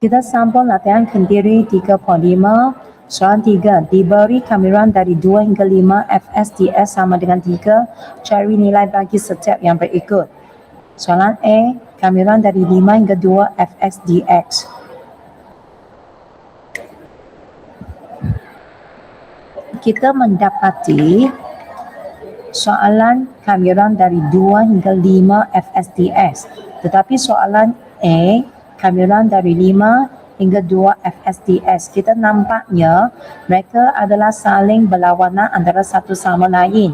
Kita sampel latihan kendiri 3.5. Soalan 3. Diberi kamiran dari 2 hingga 5, FSDS sama dengan 3. Cari nilai bagi setiap yang berikut. Soalan A. Kamiran dari 5 hingga 2, FSDX. Kita mendapati soalan kamiran dari 2 hingga 5 FSDX. Tetapi soalan A, kamiran dari 5 hingga 2 FSDX. Kita nampaknya mereka adalah saling berlawanan antara satu sama lain.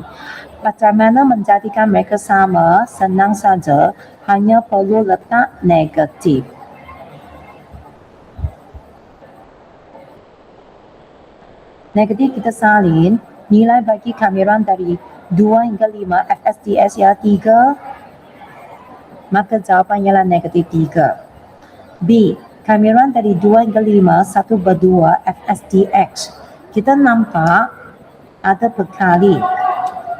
Bagaimana menjadikan mereka sama? Senang saja, hanya perlu letak negatif. Negatif kita salin, nilai bagi kamiran dari 2 hingga 5 FSDX ialah 3, maka jawapan ialah negatif 3. B. Kamiran dari 2 hingga 5, 1 per 2 FSDX. Kita nampak ada berkali.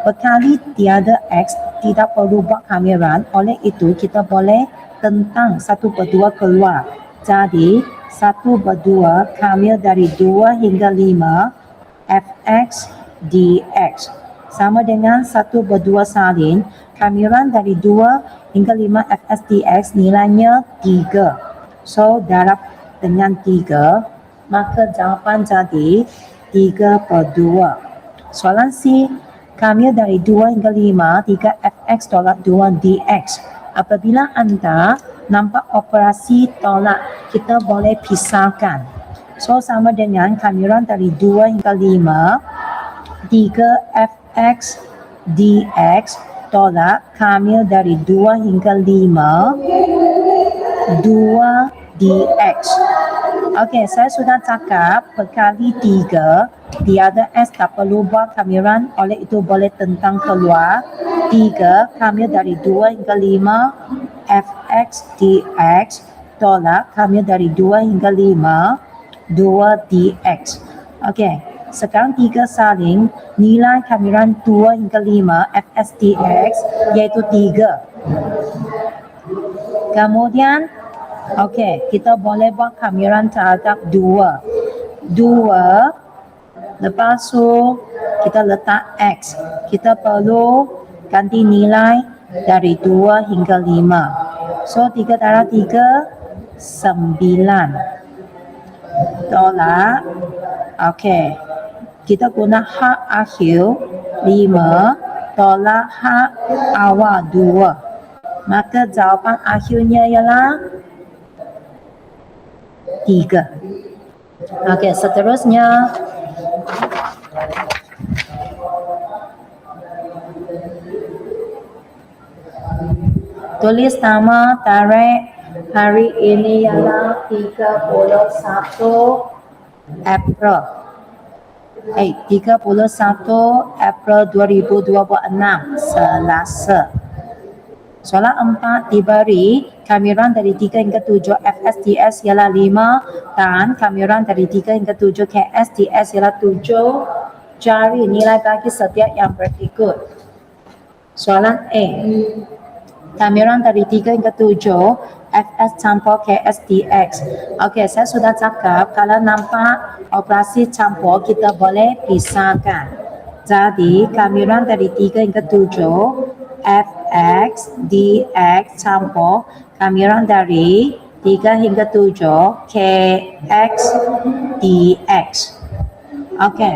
Berkali tiada X, tidak perlu buat kamiran. Oleh itu, kita boleh tentang 1 per 2 keluar. Jadi, 1 per 2 kamil dari 2 hingga 5 Fx dx. Sama dengan 1 per 2 salin, kamiran dari 2 hingga 5 FSDX nilainya 3. So, darab dengan 3, maka jawapan jadi 3 per 2. Soalan C, kamil dari 2 hingga 5, 3 Fx tolak 2 dx. Apabila anda nampak operasi tolak, kita boleh pisahkan. So, sama dengan kamiran dari 2 hingga 5, 3 Fx dx tolak kamil dari 2 hingga 5, 2 dx. Okey, saya sudah cakap berkali 3, tiada S tak perlu buat kamiran, oleh itu boleh tentang keluar. 3 kamil dari 2 hingga 5 Fx dx tolak kamil dari 2 hingga 5, 2 dx. Okey, sekarang 3 saling, nilai kamiran 2 hingga 5 FSDX iaitu 3. Kemudian, okey, kita boleh buat kamiran terhadap 2. 2, lepas tu kita letak X. Kita perlu ganti nilai dari 2 hingga 5. So, 3 darab 3, 9. Tolak. Okey, kita guna hak akhir 5 tolak hak awal 2. Maka jawapan akhirnya ialah 3. Okey, seterusnya tulis nama tarikh hari ini ialah 31 April. 31 April 2026, Selasa. Soalan 4 diberi kamiran dari 3 hingga 7 FSDS ialah 5 dan kamiran dari 3 hingga 7 KSDS ialah 7. Cari nilai bagi setiap yang berikut. Soalan A. Kamiran dari 3 hingga 7 Fs campur KSDX. Okey, saya sudah cakap kalau nampak operasi campur kita boleh pisahkan. Jadi, kamiran dari 3 hingga 7 Fx dx campur kamiran dari 3 hingga 7 Kx dx. Okey,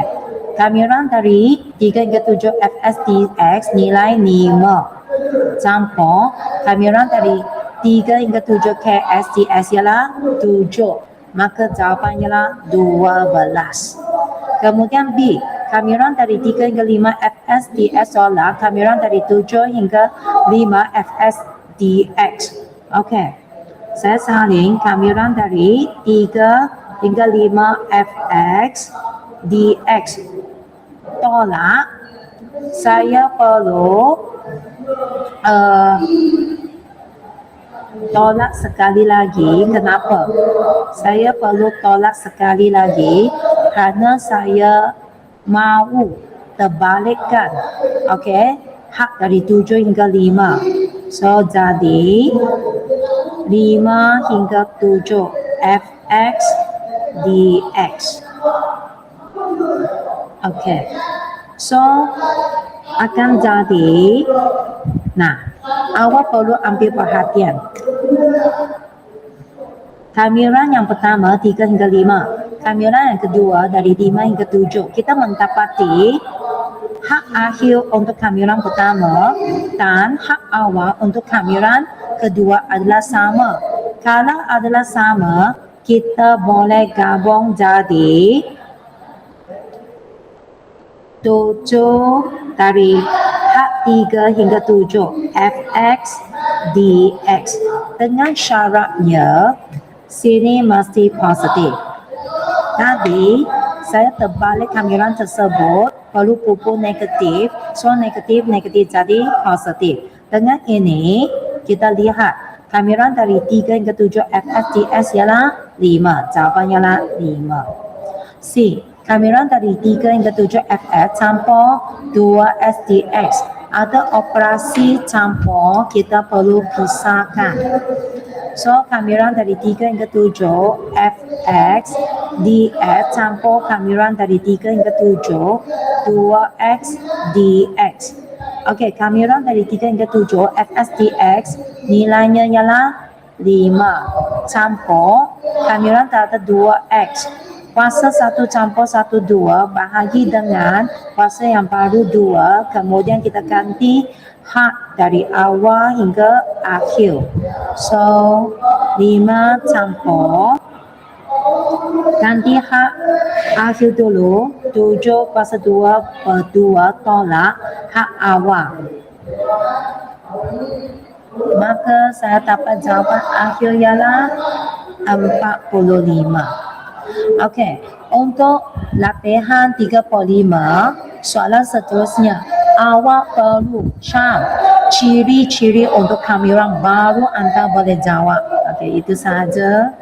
kamiran dari 3 hingga 7 Fs dx nilai 5. Campur kamiran dari 3 hingga 7 Ks dx ialah 7. Maka jawapan ialah 12. Kemudian B, kamiran dari 3 hingga 5 Fs dx tolak kamiran dari 7 hingga 5 Fs dx. Okey, saya salin kamiran dari 3 hingga 5 Fx dx tolak. Saya perlu tolak sekali lagi. Kenapa? Saya perlu tolak sekali lagi kerana saya mahu terbalikkan, okey, hak dari 7 hingga 5. So, jadi 5 hingga 7 fx dx. Okay, so akan jadi, nah, awak perlu ambil perhatian. Kamiran yang pertama 3 hingga 5, kamiran yang kedua dari 5 hingga 7. Kita mendapati hak akhir untuk kamiran pertama dan hak awal untuk kamiran kedua adalah sama. Kalau adalah sama, kita boleh gabung jadi 7 dari hak 3 hingga 7 fx dx dengan syaratnya sini mesti positif. Tadi saya terbalik kamiran tersebut perlu pupuk negatif, so negatif jadi positif. Dengan ini kita lihat kamiran dari 3 hingga 7 fx dx ialah 5, jawabannya ialah 5. C, kamiran dari 3 hingga 7 fx campur 2s dx. Ada operasi campur kita perlu pisahkan. So, kamiran dari 3 hingga 7 fx dx campur kamiran dari 3 hingga 7 2x dx. Okey, kamiran dari 3 hingga 7 fx dx nilainya ialah 5 campur kamiran terhadap 2x. Kuasa 1 campur 1 2 bahagi dengan kuasa yang baru 2, kemudian kita ganti hak dari awal hingga akhir. So 5 campur ganti hak akhir dulu, 7 kuasa 2 per 2 tolak hak awal. Maka saya dapat jawapan akhir ialah 45. Okey, untuk latihan 35, soalan seterusnya, awak perlu Syam ciri-ciri untuk kamiran baru anda boleh jawab. Okey, itu sahaja.